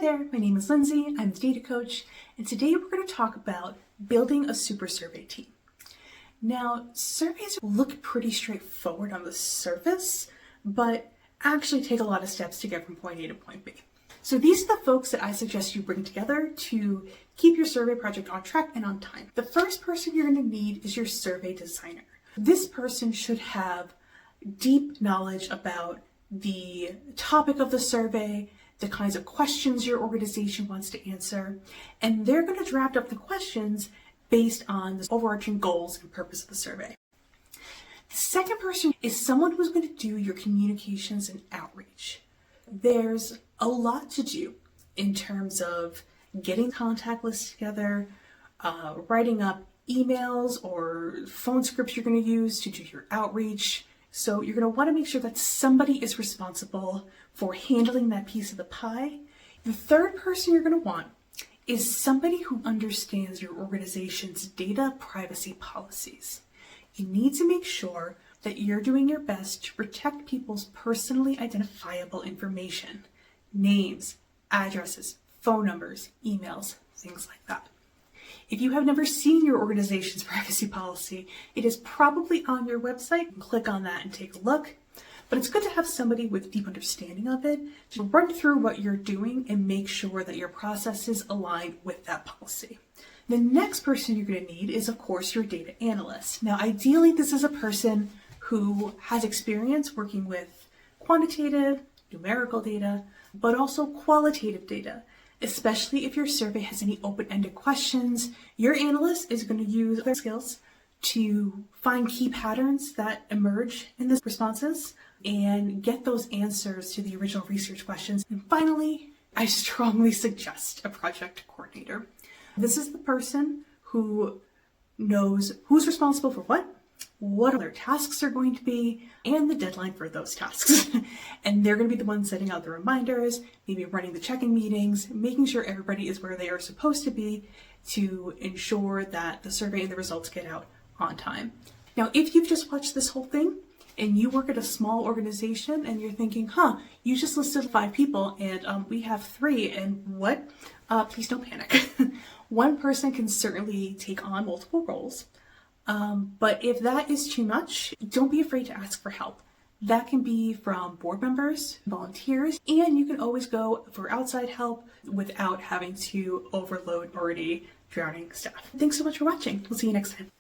there, my name is Lindsay, I'm the data coach, and today we're going to talk about building a super survey team. Now, surveys look pretty straightforward on the surface, but actually take a lot of steps to get from point A to point B. So these are the folks that I suggest you bring together to keep your survey project on track and on time. The first person you're going to need is your survey designer. This person should have deep knowledge about the topic of the survey, the kinds of questions your organization wants to answer, and they're going to draft up the questions based on the overarching goals and purpose of the survey. The second person is someone who's going to do your communications and outreach. There's a lot to do in terms of getting contact lists together, writing up emails or phone scripts you're going to use to do your outreach. So you're going to want to make sure that somebody is responsible for handling that piece of the pie. The third person you're going to want is somebody who understands your organization's data privacy policies. You need to make sure that you're doing your best to protect people's personally identifiable information, names, addresses, phone numbers, emails, things like that. If you have never seen your organization's privacy policy, it is probably on your website. Click on that and take a look. But it's good to have somebody with deep understanding of it to run through what you're doing and make sure that your processes align with that policy. The next person you're going to need is, of course, your data analyst. Now, ideally, this is a person who has experience working with quantitative, numerical data, but also qualitative data. Especially if your survey has any open-ended questions, your analyst is going to use their skills to find key patterns that emerge in the responses and get those answers to the original research questions. And finally, I strongly suggest a project coordinator. This is the person who knows who's responsible for what their tasks are going to be, and the deadline for those tasks. And they're going to be the ones setting out the reminders, maybe running the check-in meetings, making sure everybody is where they are supposed to be to ensure that the survey and the results get out on time. Now, if you've just watched this whole thing and you work at a small organization and you're thinking, you just listed 5 people and we have 3 and what? Please don't panic. One person can certainly take on multiple roles. But if that is too much, don't be afraid to ask for help. That can be from board members, volunteers, and you can always go for outside help without having to overload already drowning staff. Thanks so much for watching. We'll see you next time.